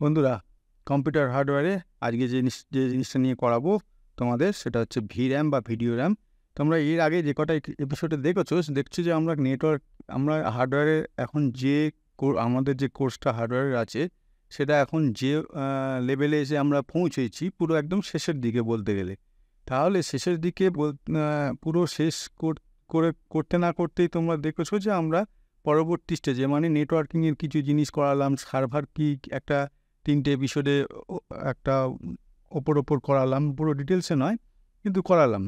বন্ধুরা, কম্পিউটার হার্ডওয়্যারে আজকে যে জিনিসটা নিয়ে করাবো তোমাদের, সেটা হচ্ছে ভির্যাম বা ভিডিও র্যাম। তোমরা এর আগে যে কটা এপিসোডে দেখছো যে আমরা হার্ডওয়্যারে এখন আমাদের যে কোর্সটা হার্ডওয়্যারের আছে, সেটা এখন যে লেভেলে এসে আমরা পৌঁছেছি, পুরো একদম শেষের দিকে বলতে গেলে। তাহলে শেষের দিকে পুরো শেষ করতে না করতেই তোমরা দেখেছো যে আমরা পরবর্তী স্টেজে, মানে নেটওয়ার্কিংয়ের কিছু জিনিস করালাম, সার্ভার কি একটা 3টে এপিসোডে একটা ওপর করালাম, পুরো ডিটেলসে নয় কিন্তু করালাম।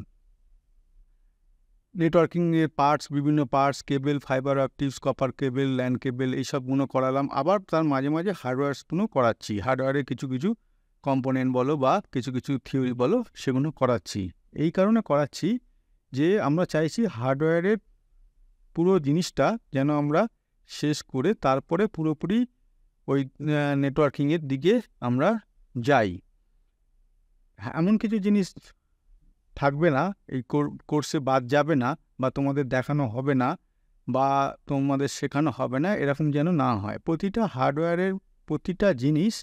নেটওয়ার্কিংয়ের বিভিন্ন পার্টস, কেবল, ফাইবার অপটিক্স, কপার কেবল, ল্যান কেবল, এইসবগুলো করালাম। আবার তার মাঝে মাঝে হার্ডওয়্যারসগুলো করাচ্ছি, হার্ডওয়্যারের কিছু কম্পোনেন্ট বলো বা কিছু থিওরি বলো, সেগুলো করাচ্ছি। এই কারণে করাচ্ছি যে আমরা চাইছি হার্ডওয়্যারের পুরো জিনিসটা যেন আমরা শেষ করে তারপরে পুরোপুরি ওই নেটওয়ার্কিংয়ের দিকে আমরা যাই। এমন কিছু জিনিস থাকবে না এই কোর্সে, বাদ যাবে না, বা তোমাদের দেখানো হবে না, বা তোমাদের শেখানো হবে না, এরকম যেন না হয়। প্রতিটা হার্ডওয়্যারের প্রতিটা জিনিস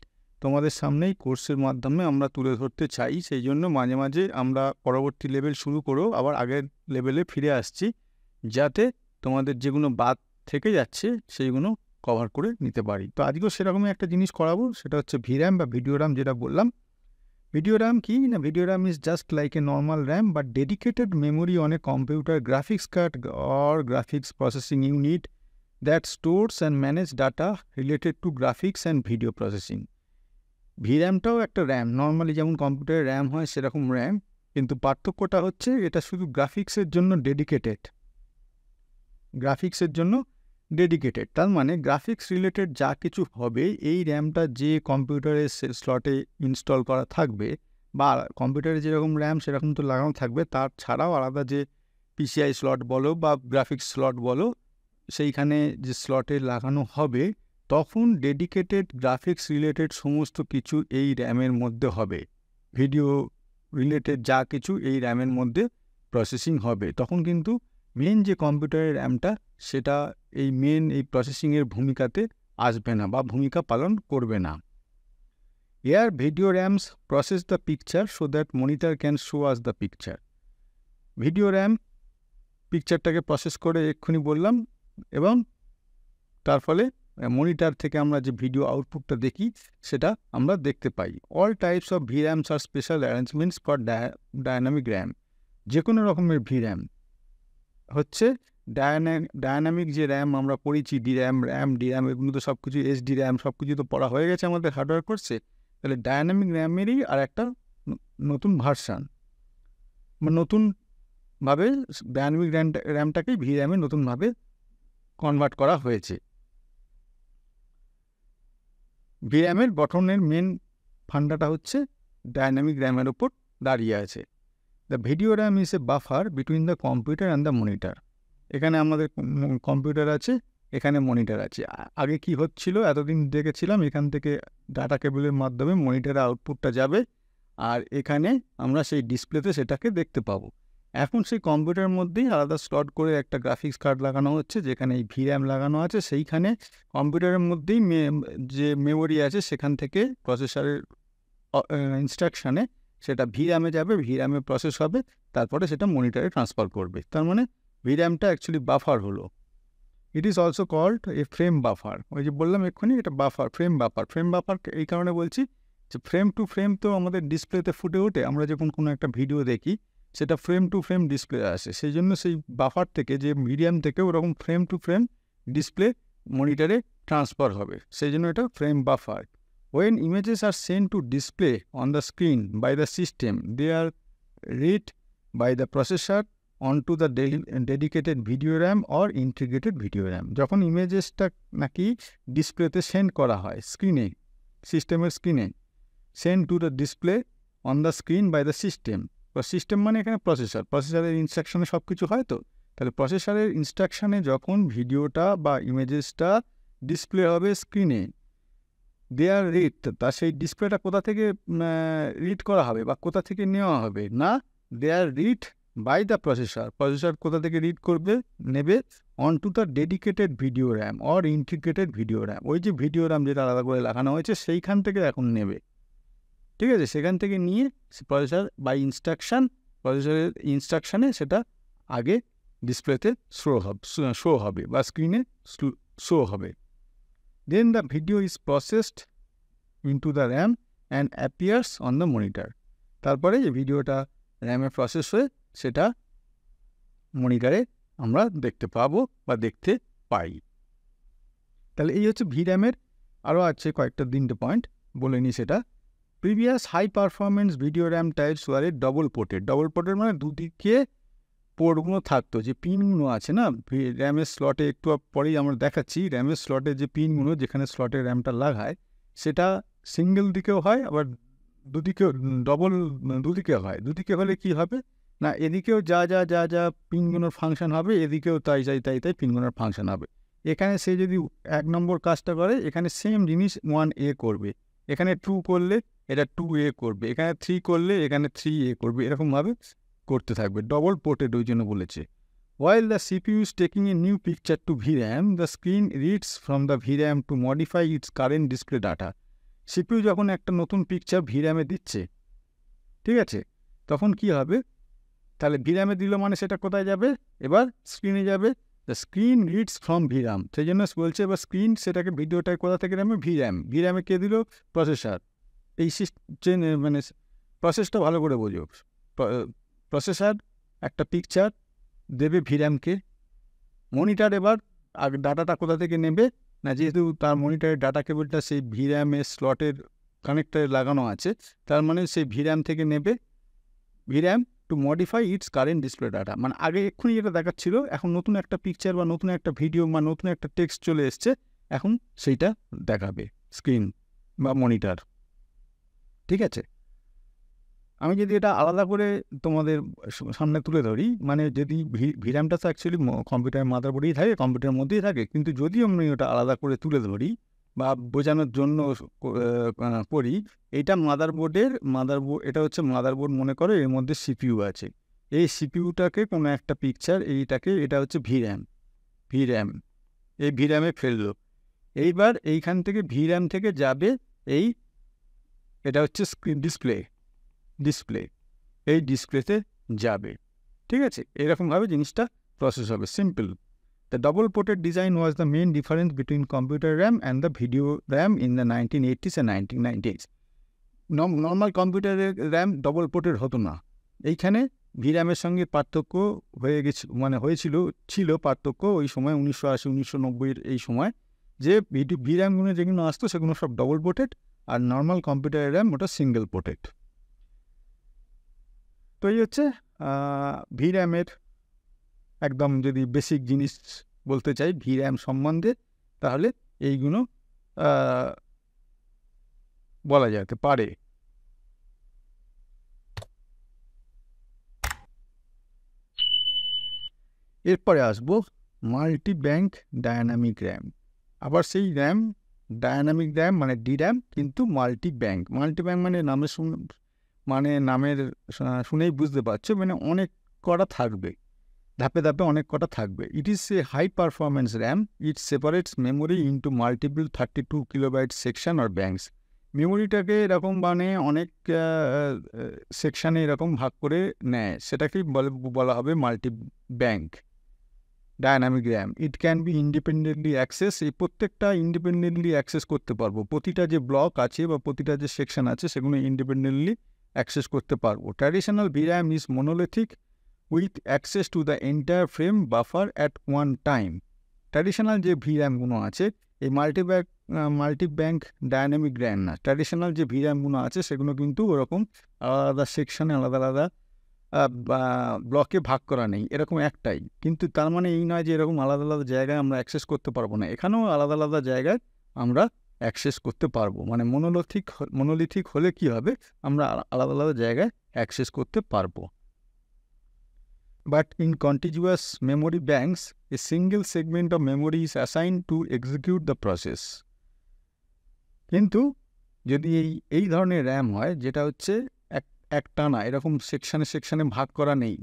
তোমাদের সামনেই কোর্সের মাধ্যমে আমরা তুলে ধরতে চাই। সেই জন্য মাঝে মাঝে আমরা পরবর্তী লেভেল শুরু করেও আবার আগের লেভেলে ফিরে আসছি, যাতে তোমাদের যেগুলো বাদ থেকে যাচ্ছে সেইগুলো কভার করে নিতে পারি। তো আজকেও সেরকমই একটা জিনিস করাবো, সেটা হচ্ছে ভির্যাম বা ভিডিও র্যাম। যেটা বললাম, ভিডিও র্যাম কি না, video RAM is just like a normal RAM but dedicated memory on a computer, graphics card or graphics processing unit that stores and manage data related to graphics and video processing. ভির্যামটাও একটা RAM, normally যেমন কম্পিউটারে RAM হয় সেরকম RAM, কিন্তু পার্থক্যটা হচ্ছে এটা শুধু গ্রাফিক্সের জন্য ডেডিকেটেড। তার মানে গ্রাফিক্স রিলেটেড যা কিছু হবে, এই র্যামটা যে কম্পিউটারের স্লটে ইনস্টল করা থাকবে, বা কম্পিউটারে যেরকম র্যাম সেরকম তো লাগানো থাকবে, তার ছাড়াও আলাদা যে পিসিআই স্লট বলো বা গ্রাফিক্স স্লট বলো, সেইখানে যে স্লটে লাগানো হবে, তখন ডেডিকেটেড গ্রাফিক্স রিলেটেড সমস্ত কিছু এই র্যামের মধ্যে হবে। ভিডিও রিলেটেড যা কিছু এই র্যামের মধ্যে প্রসেসিং হবে। তখন কিন্তু মেন যে কম্পিউটারের র্যামটা, সেটা এই প্রসেসিংয়ের ভূমিকাতে আসবে না বা ভূমিকা পালন করবে না। Air video RAMs process the picture so that monitor can show us the picture. Video RAM পিকচারটাকে প্রসেস করে এক্ষুনি বললাম, এবং তার ফলে মনিটর থেকে আমরা যে ভিডিও আউটপুটটা দেখি সেটা আমরা দেখতে পাই। All types of VRAMs are special arrangements for dynamic RAM. যে কোনো রকমের ভির্যাম হচ্ছে ডায়নামিক যে র্যাম আমরা পড়েছি, ডির্যাম, এগুলো তো সব কিছু, এসডি র্যাম, সব কিছু তো পড়া হয়ে গেছে আমাদের হার্ডওয়্যার কোর্সে। তাহলে ডায়নামিক র্যামেরই আর একটা নতুন ভার্সান, বা নতুনভাবে ডায়নামিক র্যামটাকেই ভির্যামে নতুনভাবে কনভার্ট করা হয়েছে। ভির্যামের গঠনের মেন ফান্ডাটা হচ্ছে ডায়নামিক র্যামের ওপর দাঁড়িয়ে আছে। The video RAM is a buffer between the computer and the monitor. এখানে আমাদের কম্পিউটার আছে, এখানে মনিটর আছে। আগে কি হচ্ছিল, এতদিন দেখেছিলাম এখান থেকে ডাটা কেবলের মাধ্যমে মনিটরে আউটপুটটা যাবে, আর এখানে আমরা সেই ডিসপ্লেতে সেটাকে দেখতে পাবো। এখন সেই কম্পিউটারের মধ্যেই আলাদা স্লট করে একটা গ্রাফিক্স কার্ড লাগানো হচ্ছে, যেখানে এই ভির্যাম লাগানো আছে। সেইখানে কম্পিউটারের মধ্যেই যে মেমোরি আছে, সেখান থেকে প্রসেসরের ইনস্ট্রাকশানে সেটা ভির্যামে যাবে, ভির্যামে প্রসেস হবে, তারপরে সেটা মনিটরে ট্রান্সফার করবে। তার মানে ভির্যামটা অ্যাকচুয়ালি বাফার হলো। It is also called a frame buffer. ওই যে বললাম এক্ষুনি, এটা বাফার, ফ্রেম বাফার এই কারণে বলছি যে ফ্রেম টু ফ্রেম তো আমাদের ডিসপ্লেতে ফুটে ওঠে। আমরা যখন কোনো একটা ভিডিও দেখি, সেটা ফ্রেম টু ফ্রেম ডিসপ্লে আসে। সেই জন্য সেই বাফার থেকে, যে ভির্যাম থেকে, ওরকম ফ্রেম টু ফ্রেম ডিসপ্লে মনিটরে ট্রান্সফার হবে। সেই জন্য এটা frame buffer. When images are sent to display on the screen by the system, they are read by the processor onto the dedicated video RAM or integrated video RAM. যখন ইমেজেসটা নাকি ডিসপ্লেতে send করা হয়, সিস্টেমের স্ক্রিনে, send to the display on the screen by the system. System মানে এখানে প্রসেসরের ইনস্ট্রাকশনে সব কিছু হয়। তো তাহলে প্রসেসরের ইনস্ট্রাকশনে যখন ভিডিওটা বা ইমেজেসটা ডিসপ্লে হবে স্ক্রিনে, দেয়ার রিড, তা সেই ডিসপ্লেটা কোথা থেকে রিড করা হবে বা কোথা থেকে নেওয়া হবে, না দেয়ার রিড বাই দ্য প্রসেসর কোথা থেকে রিড করবে নেবে on to the dedicated video RAM or integrated video RAM, ওই যে ভিডিও র্যাম যেটা আলাদা করে লাগানো হয়েছে সেইখান থেকে এখন নেবে, ঠিক আছে। সেখান থেকে নিয়ে প্রসেসর বাই প্রসেসরের ইনস্ট্রাকশানে সেটা আগে ডিসপ্লেতে শো হবে বা স্ক্রিনে শো হবে। Then the video is processed into the RAM and appears on the monitor. তারপরে যে ভিডিওটা র্যামে প্রসেস হয়ে সেটা মনিটরে আমরা দেখতে পাবো বা দেখতে পাই। তাহলে এই হচ্ছে ভির্যামের। আরও আছে কয়েকটা 3টে পয়েন্ট বলে নিই। সেটা previous high performance video RAM types were double ported মানে দুদিকে পোর্টগুলো থাকতো, যে পিনগুলো আছে না র্যামের স্লটে, একটু পরেই আমরা দেখাচ্ছি র্যামের স্লটে যে পিনগুলো যেখানে স্লটে র্যামটা লাগায় সেটা সিঙ্গেল দিকেও হয়, আবার দুদিকেও দুদিকে হয়। দুদিকে হলে কি হবে না, এদিকেও যা পিনগুলোর ফাংশন হবে, এদিকেও তাই পিনগুলোর ফাংশন হবে। এখানে সে যদি 1 নম্বর কাজটা করে এখানে সেম জিনিস 1A করবে, এখানে 2 করলে এটা 2A করবে, এখানে 3 করলে এখানে 3A করবে, এরকমভাবে করতে থাকবে। ডবল পোর্টেড ওই জন্য বলেছে। While the CPU is taking a new picture to VRAM, the screen reads from the VRAM to modify its current display data. CPU যখন একটা নতুন পিকচার VRAM-এ দিচ্ছে, ঠিক আছে, তখন কি হবে, তাহলে VRAM-এ দিল মানে সেটা কোথায় যাবে, এবার স্ক্রিনে যাবে। The screen reads from VRAM, সেই জন্য বলছে এবার স্ক্রিন সেটাকে ভিডিওটা কোথা থেকে নেবে, VRAM-এ কে দিল, প্রসেসর। এই মানে প্রসেসটা ভালো করে বোঝো। প্রসেসর একটা পিকচার দেবে VRAM-কে, মনিটর এবার ডাটাটা কোথা থেকে নেবে না, যেহেতু তার মনিটরের ডাটা কেবলটা সেই VRAM-এর স্লটের কানেক্টারে লাগানো আছে, তার মানে সেই VRAM থেকে নেবে VRAM to modify its current display data. মানে আগে এক্ষুনি যেটা দেখাচ্ছিল, এখন নতুন একটা পিকচার বা নতুন একটা ভিডিও বা নতুন একটা টেক্সট চলে এসছে, এখন সেইটা দেখাবে স্ক্রিন বা মনিটর, ঠিক আছে। আমি যদি এটা আলাদা করে তোমাদের সামনে তুলে ধরি, মানে যদি VRAM-টা তো অ্যাকচুয়ালি কম্পিউটারের মাদারবোর্ডেই থাকে, কম্পিউটারের মধ্যেই থাকে, কিন্তু যদি আমি ওটা আলাদা করে তুলে ধরি বা বোঝানোর জন্য করি, এইটা মাদারবোর্ড, এটা হচ্ছে মাদারবোর্ড মনে করো, এর মধ্যে CPU আছে। এই CPUটাকে কোনো একটা পিকচার এটা হচ্ছে VRAM, এই VRAM-এ ফেললো। এইবার এইখান থেকে VRAM থেকে যাবে এটা হচ্ছে স্ক্রিন ডিসপ্লে, এই ডিসপ্লেতে যাবে, ঠিক আছে। এরকমভাবে জিনিসটা প্রসেস হবে, simple. The double ported design was the main difference between computer RAM and the video RAM in the 1980s and 1990s। Normal কম্পিউটারের র্যাম ডবল পোর্টেড হতো না, এইখানে VRAM-এর সঙ্গে পার্থক্য ছিল পার্থক্য ওই সময় 1980-1990-এর এই সময়, যে VRAM-গুলো যেগুলো আসতো সেগুলো সব ডবল পোর্টেড, আর নর্মাল কম্পিউটারের র্যাম ওটা সিঙ্গেল পোর্টেড। তো এই হচ্ছে VRAM-এর একদম যদি বেসিক জিনিস বলতে চাই VRAM সম্বন্ধে, তাহলে এইগুলো বলা যেতে পারে। এরপরে আসবো মাল্টি ব্যাংক ডায়নামিক র্যাম। আবার সেই র্যাম ডায়নামিক র্যাম মানে DRAM, কিন্তু মাল্টি ব্যাংক মানে নামের শুনেই বুঝতে পারছো, মানে অনেক কটা থাকবে, ধাপে ধাপে অনেক কটা থাকবে। It is a high performance RAM, it separates memory into multiple 32 kilobyte section or banks. মেমোরিটাকে এরকম মানে অনেক সেকশানে এরকম ভাগ করে নেয়, সেটাকেই বলা হবে multi bank dynamic RAM. It can be independently access, এই প্রত্যেকটা ইন্ডিপেন্ডেন্টলি অ্যাক্সেস করতে পারবো, প্রতিটা যে ব্লক আছে বা প্রতিটা যে সেকশন আছে সেগুলো ইন্ডিপেন্ডেন্টলি অ্যাক্সেস করতে পারবো। Traditional VRAM is monolithic with access to the entire frame buffer at one time. Traditional যে VRAM-গুলো আছে, এই মাল্টি ব্যাংক ডায়নামিক র্যাম না, ট্র্যাডিশনাল যে VRAM-গুলো আছে সেগুলো কিন্তু ওরকম আলাদা সেকশনে আলাদা ব্লকে ভাগ করা নেই, এরকম একটাই। কিন্তু তার মানে এই নয় যে এরকম আলাদা আলাদা জায়গায় আমরা অ্যাক্সেস করতে পারবো না, এখানেও আলাদা আলাদা জায়গায় আমরা অ্যাক্সেস করতে পারবো। মানে মনোলিথিক হলে কি হবে, আমরা আলাদা আলাদা জায়গায় অ্যাক্সেস করতে পারবো। But in contiguous memory banks, a single segment of memory is assigned to execute the process. কিন্তু যদি এই ধরনের র্যাম হয়, যেটা হচ্ছে একটানা এরকম সেকশানে ভাগ করা নেই।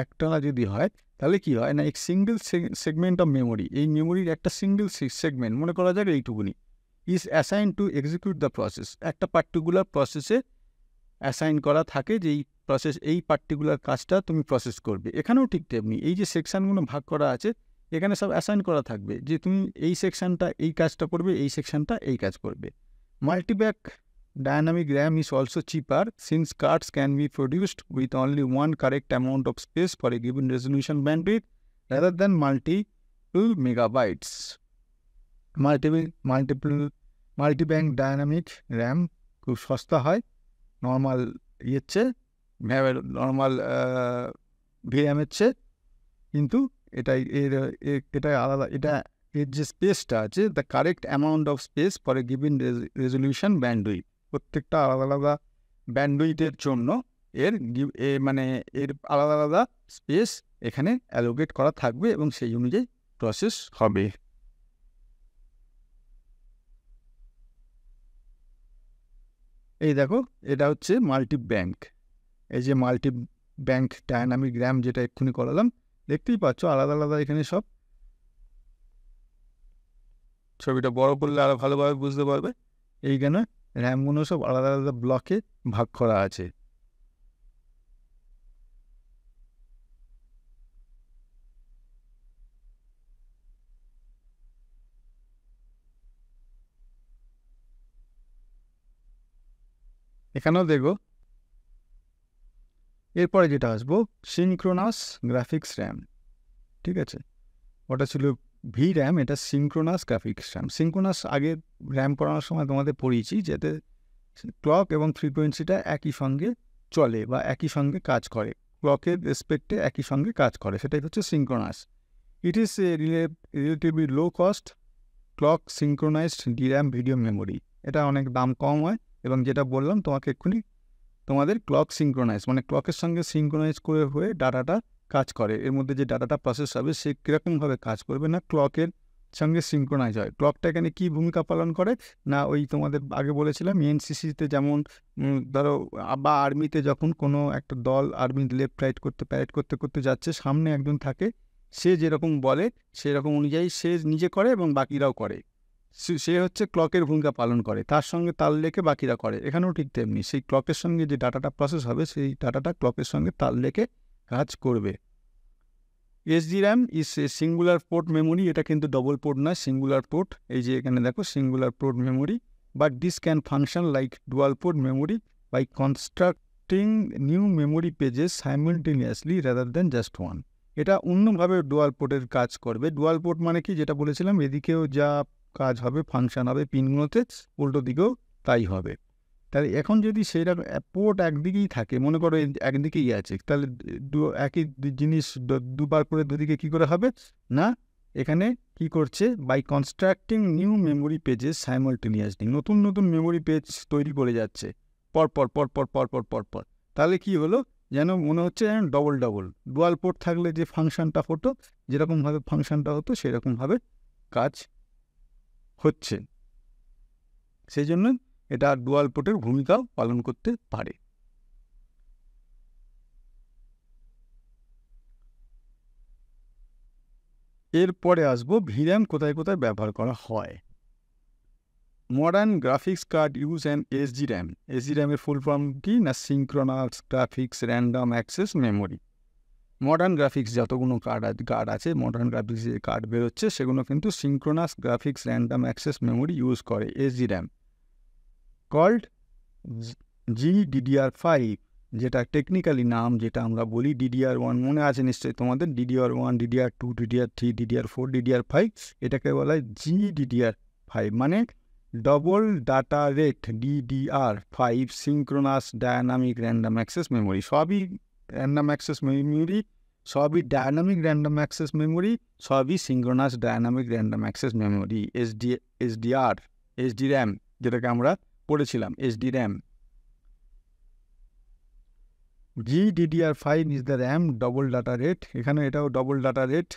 একটানা যদি হয় তাহলে কি হয় না, এক সিঙ্গেল সেগমেন্ট অফ মেমোরি, এই মেমোরির একটা সিঙ্গেল সেগমেন্ট মনে করা যাক এইটুকুনি, is assign to execute the process, একটা পার্টিকুলার প্রসেসে অ্যাসাইন করা থাকে যে এই পার্টিকুলার কাজটা তুমি প্রসেস করবে। এখানেও ঠিক তেমনি এই যে সেকশানগুলো ভাগ করা আছে এখানে সব অ্যাসাইন করা থাকবে যে তুমি এই সেকশানটা এই কাজটা করবে, এই সেকশানটা এই কাজ করবে। মাল্টিব্যাক dynamic RAM is also cheaper since cards can be produced with only one correct amount of space for a given resolution bandwidth rather than multiple megabytes. Multibank dynamic RAM খুব সস্তা হয় নর্মাল নর্মাল ভিএমের চেয়ে, কিন্তু এটাই আলাদা, এর যে স্পেসটা আছে the correct amount of speech for a given resolution bandwidth, প্রত্যেকটা আলাদা আলাদা ব্যান্ডউইথের জন্য এর আলাদা আলাদা স্পেস এখানে অ্যালোকেট করা থাকবে এবং সেই অনুযায়ী প্রসেস হবে। এই দেখো এটা হচ্ছে মাল্টি ব্যাংক, এই যে মাল্টি ব্যাংক ডায়নামিক র্যাম যেটা এক্ষুনি করালাম, দেখতেই পাচ্ছ আলাদা আলাদা এখানে সব, ছবিটা বড় করলে আরো ভালোভাবে বুঝতে পারবে। এইখানে র্যামগুলো সব আলাদা আলাদা ব্লকে ভাগ করা আছে। এখানেও দেখো এরপরে যেটা আসবো সিনক্রোনাস গ্রাফিক্স র্যাম, ঠিক আছে, ওটা ছিল ভি র্যাম, এটা সিনক্রোনাস গ্রাফিক্স র্যাম। সিনক্রোনাস আগে র্যাম পড়ানোর সময় তোমাদের পড়িয়েছি, যাতে ক্লক এবং ফ্রিকোয়েন্সিটা একই সঙ্গে চলে বা একই সঙ্গে কাজ করে, ক্লকের রেসপেক্টে একই সঙ্গে কাজ করে, সেটাই হচ্ছে synchronous. It is a relatively low cost clock synchronized DRAM video memory, এটা অনেক দাম কম হয় এবং যেটা বললাম তোমাকে এক্ষুনি, তোমাদের ক্লক সিনক্রোনাইজ মানে ক্লকের সঙ্গে সিনক্রোনাইজ করে হয়ে ডাটাটা কাজ করে, এর মধ্যে যে ডাটাটা প্রসেস হবে সে কীরকমভাবে কাজ করবে না ক্লকের সঙ্গে সিনক্রোনাইজ হয়। ক্লকটা এখানে কী ভূমিকা পালন করে না, ওই তোমাদের আগে বলেছিলাম এনসিসিতে যেমন ধরো বা আর্মিতে যখন কোনো একটা দল আর্মি লেফট রাইট প্যারেড করতে করতে যাচ্ছে, সামনে একজন থাকে, সে যেরকম বলে সেরকম অনুযায়ী সে নিজে করে এবং বাকিরাও করে, সে হচ্ছে ক্লকের ভূমিকা পালন করে, তার সঙ্গে তাল লেখে বাকিরা করে। এখানেও ঠিক তেমনি সেই ক্লকের সঙ্গে যে ডাটাটা প্রসেস হবে সেই ডাটাটা ক্লকের সঙ্গে তাল লেখে কাজ করবে। SDRAM is a singular port memory, এটা কিন্তু ডবল পোর্ট নয়, সিঙ্গুলার পোর্ট, এই যে এখানে দেখো singular port memory, but this can function like dual port memory by constructing new memory pages simultaneously rather than just one. এটা অন্যভাবে dual পোর্টের কাজ করবে। ডুয়াল পোর্ট মানে কি, যেটা বলেছিলাম এদিকেও যা কাজ হবে ফাংশন হবে পিনগুলোতে, উল্টো দিকেও তাই হবে। তাহলে এখন যদি সেইরকম পোর্ট একদিকেই থাকে, মনে করো একদিকেই আছে, তাহলে একই জিনিস দুবার করে দুদিকে কী করে হবে না, এখানে কি করছে by constructing new memory pages simultaneously, নতুন নতুন মেমোরি পেজ তৈরি করে যাচ্ছে পরপর পরপর পরপর পরপর। তাহলে কি হলো, যেন মনে হচ্ছে যেন ডবল ডুয়াল পোর্ট থাকলে যে ফাংশনটা হতো, যেরকমভাবে ফাংশনটা হতো সেরকমভাবে কাজ হচ্ছে, সেই জন্য এটা ডুয়াল পোর্টের ভূমিকাও পালন করতে পারে। এরপরে আসবো ভির্যাম কোথায় কোথায় ব্যবহার করা হয়। Modern graphics card use and SGRAM। SGRAM-এর ফুল ফর্ম কি না, synchronous graphics random access memory. Modern graphics যতগুলো কার্ড আছে, মডার্ন গ্রাফিক্স যে কার্ড বেরোচ্ছে সেগুলো কিন্তু synchronous graphics random access memory use করে, SGRAM কল্ড GDDR5, যেটা টেকনিক্যালি নাম যেটা আমরা বলি DDR1, মনে আছে নিশ্চয়ই তোমাদের, DDR1, DDR2, DDR3, DDR4, DDR5, এটাকে বলা হয় GDDR5 মানে double data rate, DDR5 synchronous dynamic random access memory. সবই র্যান্ডম অ্যাক্সেস মেমোরি, সবই ডায়নামিক র্যান্ডম অ্যাক্সেস মেমোরি, সবই synchronous dynamic random access memory, SDRAM যেটাকে আমরা পড়েছিলাম, SDRAM। GDDR5 is the RAM double data rate, এখানে এটাও double data rate.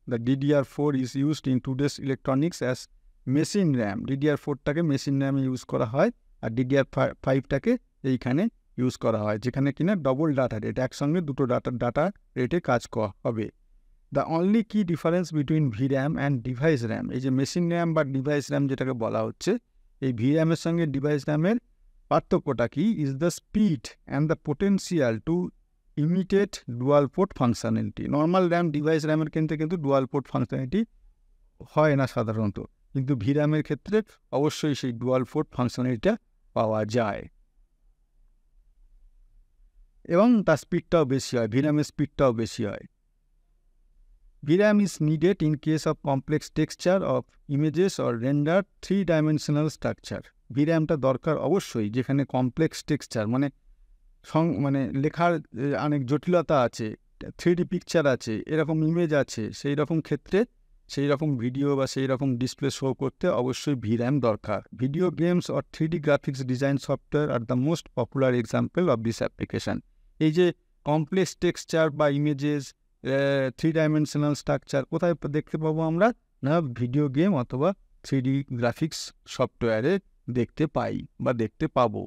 The DDR4 is used in today's electronics as machine RAM, DDR4টাকে machine র্যামে use করা হয় আর DDR5টাকে এইখানে ইউজ করা হয়, যেখানে কিনা ডবল ডাটা রেট, একসঙ্গে দুটো ডাটা রেটে কাজ হবে। দ্য অনলি কি difference between VRAM and device RAM, এই যে মেশিন র্যাম বা ডিভাইস র্যাম যেটাকে বলা হচ্ছে, এই VRAM-এর সঙ্গে ডিভাইস র্যামের পার্থক্যটা কি? Is the speed and the potential to imitate dual port functionality. Normal RAM, device র্যামের কিন্তু ডুয়াল পোর্ট ফাংশনালিটি হয় না সাধারণত, কিন্তু VRAM-এর ক্ষেত্রে অবশ্যই সেই ডুয়াল পোর্ট ফাংশনালিটিটা পাওয়া যায় এবং তার স্পিডটাও বেশি হয়, VRAM-এর স্পিডটাও বেশি হয়। VRAM is needed in case of complex texture of images or render 3-dimensional structure. VRAM-টা দরকার অবশ্যই যেখানে কমপ্লেক্স টেক্সচার, মানে লেখার অনেক জটিলতা আছে, 3D পিকচার আছে, এরকম ইমেজ আছে, সেই রকম ক্ষেত্রে সেই রকম ভিডিও বা সেই রকম ডিসপ্লে শো করতে অবশ্যই VRAM দরকার। Video games or 3D graphics design software are the most popular example of this application. এই যে কমপ্লেক্স টেক্সচার বা ইমেজেস, 3-dimensional স্ট্রাকচার কোথায় দেখতে পাবো আমরা? না, ভিডিও গেম অথবা 3D গ্রাফিক্স সফটওয়্যারে দেখতে পাই বা দেখতে পাবো।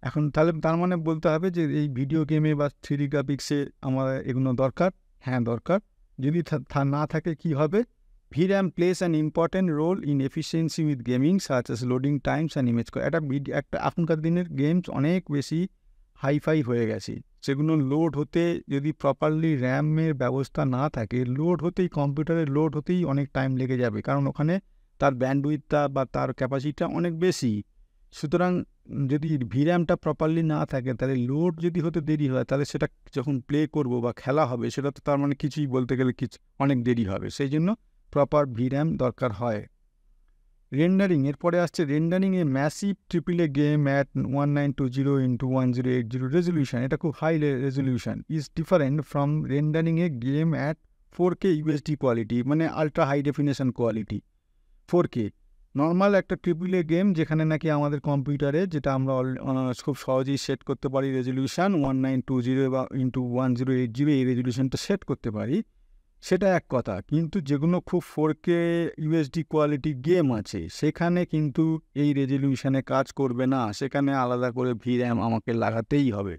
এখন তাহলে তার মানে বলতে হবে যে এই ভিডিও গেমে বা 3D গ্রাফিক্সে আমার এগুলো দরকার? হ্যাঁ, দরকার। যদি না থাকে কি হবে? VRAM plays an important role in efficiency with gaming such as loading times and image quality. একটা এখনকার দিনের গেমস অনেক বেশি হাইফাই হয়ে গেছে, সেগুলো লোড হতে যদি প্রপারলি র্যামের ব্যবস্থা না থাকে, কম্পিউটারে লোড হতেই অনেক টাইম লেগে যাবে, কারণ ওখানে তার ব্যান্ডউইথটা বা তার ক্যাপাসিটিটা অনেক বেশি। সুতরাং যদি VRAM-টা প্রপারলি না থাকে, তাহলে লোড যদি হতে দেরি হয়, তাহলে সেটা যখন প্লে করব বা খেলা হবে, সেটা তো তার মানে কিছুই বলতে গেলে অনেক দেরি হবে। সেই জন্য প্রপার VRAM দরকার হয়। রেন্ডারিং, এরপরে আসছে rendering a massive AAA game at 1920x1080 resolution, এটা খুব high resolution, is different from rendering a game at 4K UHD quality, মানে ultra high definition quality 4K। Normal একটা AAA গেম যেখানে নাকি আমাদের কম্পিউটারে, যেটা আমরা খুব সহজেই সেট করতে পারি রেজলিউশন 1920 বা x1080, এই রেজলিউশনটা সেট করতে পারি, সেটা এক কথা। কিন্তু যেগুলো খুব 4K UHD কোয়ালিটি গেম আছে, সেখানে কিন্তু এই রেজলিউশনে কাজ করবে না, সেখানে আলাদা করে VRAM আমাকে লাগাতেই হবে।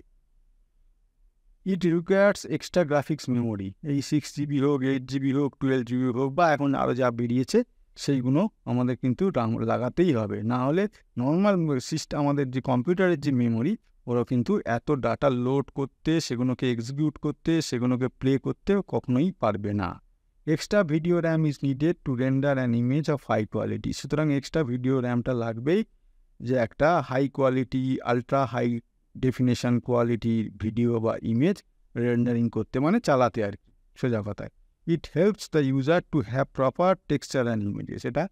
It requires extra graphics memory, এই 6GB হোক, 8GB হোক, 12GB হোক, বা এখন আরও যা বেরিয়েছে সেইগুলো আমাদের কিন্তু লাগাতেই হবে। না হলে নর্মাল সিস্টেম, আমাদের যে কম্পিউটারের যে মেমোরি, ওরা কিন্তু এত ডাটা লোড করতে, সেগুলোকে এক্সিকিউট করতে, সেগুলোকে প্লে করতে কখনোই পারবে না। Extra video RAM is needed to render an image of high quality. সুতরাং এক্সট্রা ভিডিও র্যামটা লাগবেই, যে একটা high quality, ultra high definition কোয়ালিটির ভিডিও বা ইমেজ রেন্ডারিং করতে, মানে চালাতে আর কি, সোজা কথায়। It helps the user to have proper texture and images. এটা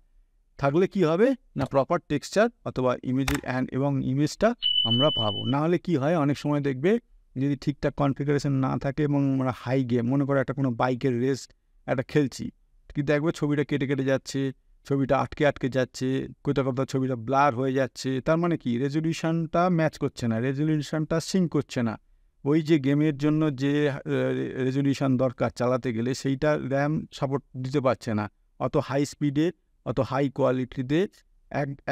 থাকলে কি হবে না, প্রপার টেক্সচার অথবা ইমেজের এবং ইমেজটা আমরা পাবো। না হলে কি হয়, অনেক সময় দেখবে যদি ঠিকঠাক কনফিগারেশন না থাকে এবং আমরা হাই গেম, মনে করো একটা কোনো বাইকের রেস একটা খেলছি, কিন্তু দেখবে ছবিটা কেটে কেটে যাচ্ছে, ছবিটা আটকে যাচ্ছে, কোথাও ছবিটা ব্লার হয়ে যাচ্ছে, তার মানে কি রেজলিউশনটা ম্যাচ করছে না, রেজলিউশনটা সিঙ্ক করছে না। ওই যে গেমের জন্য যে রেজলিউশন দরকার চালাতে গেলে, সেইটা র্যাম সাপোর্ট দিতে পারছে না অত হাই স্পিডে, অত হাই কোয়ালিটিতে।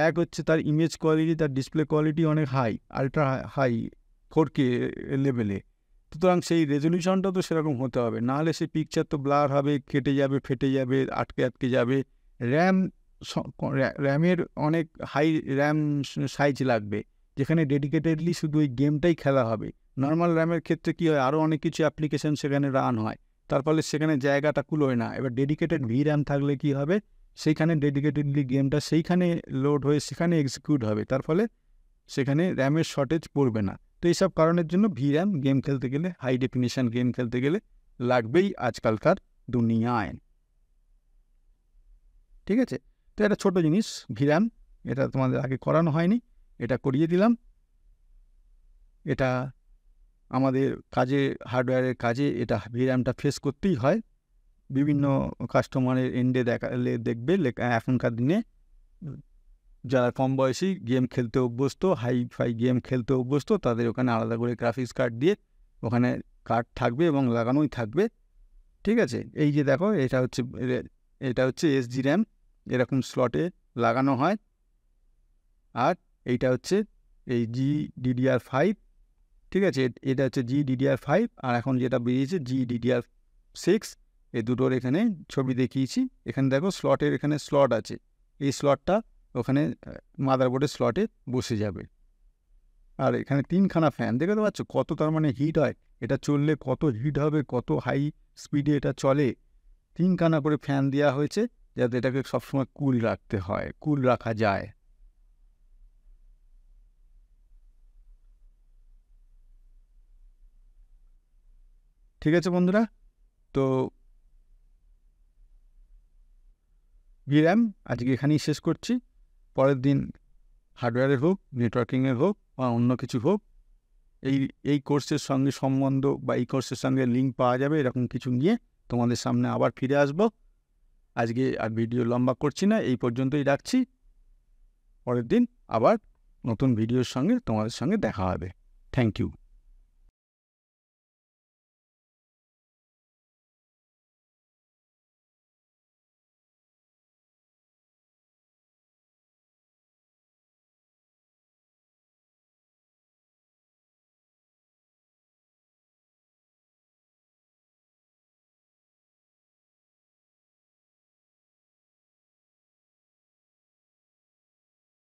এক হচ্ছে তার ইমেজ কোয়ালিটি, তার ডিসপ্লে কোয়ালিটি অনেক হাই, আলট্রা হাই 4K লেভেলে। সুতরাং সেই রেজলিউশনটা তো সেরকম হতে হবে, নাহলে সেই পিকচার তো ব্লার হবে, কেটে যাবে, ফেটে যাবে, আটকে যাবে। র্যামের অনেক হাই র্যাম সাইজ লাগবে, যেখানে ডেডিকেটেডলি শুধু ওই গেমটাই খেলা হবে। নর্মাল র্যামের ক্ষেত্রে কী হয়, আরও অনেক কিছু অ্যাপ্লিকেশন সেখানে রান হয়, তার ফলে সেখানে জায়গাটা কুলোয় না। এবার ডেডিকেটেড VRAM থাকলে কি হবে, সেইখানে ডেডিকেটেডলি গেমটা সেইখানে লোড হয়ে সেখানে এক্সিকিউট হবে, তার ফলে সেখানে র্যামের শর্টেজ পড়বে না। তো এইসব কারণের জন্য VRAM গেম খেলতে গেলে, হাই ডেফিনিশন গেম খেলতে গেলে লাগবেই আজকালকার দুনিয়ায়। ঠিক আছে, তো এটা ছোটো জিনিস VRAM, এটা তোমাদের আগে করানো হয়নি, এটা করিয়ে দিলাম। এটা আমাদের কাজে, হার্ডওয়্যারের কাজে এটা VRAMটা ফেস করতেই হয়। বিভিন্ন কাস্টমারের এন্ডে দেখবে এখনকার দিনে যারা কম বয়সী গেম খেলতে অভ্যস্ত, হাই গেম খেলতে অভ্যস্ত, তাদের ওখানে আলাদা করে গ্রাফিক্স কার্ড দিয়ে ওখানে কার্ড থাকবে এবং লাগানোই থাকবে। ঠিক আছে, এই যে দেখো, এটা হচ্ছে SG RAM, এরকম স্লটে লাগানো হয়। আর এইটা হচ্ছে এই GDDR5, ঠিক আছে, এটা হচ্ছে GDDR5, আর এখন যেটা বেরিয়েছে GDDR6, এই দুটোর এখানে ছবি দেখিয়েছি। এখানে দেখো স্লটের এখানে স্লট আছে, এই স্লটটা ওখানে মাদারবোর্ডের স্লটে বসে যাবে। আর এখানে 3খানা ফ্যান, দেখতে পাচ্ছ কত তার মানে হিট হয়, এটা চললে কত হিট হবে, কত হাই স্পিডে এটা চলে। 3খানা করে ফ্যান দেওয়া হয়েছে যাতে এটাকে সবসময় কুল রাখতে হয়, কুল রাখা যায়। ঠিক আছে বন্ধুরা, তো VRAM আজকে এখানেই শেষ করছি। পরের দিন হার্ডওয়্যারের হোক, নেটওয়ার্কিংয়ের হোক বা অন্য কিছু হোক, এই কোর্সের সঙ্গে সম্বন্ধ বা এই কোর্সের সঙ্গে লিঙ্ক পাওয়া যাবে, এরকম কিছু নিয়ে তোমাদের সামনে আবার ফিরে আসব। আজকে আর ভিডিও লম্বা করছি না, এই পর্যন্তই রাখছি। পরের দিন আবার নতুন ভিডিওর সঙ্গে তোমাদের সঙ্গে দেখা হবে। Thank you.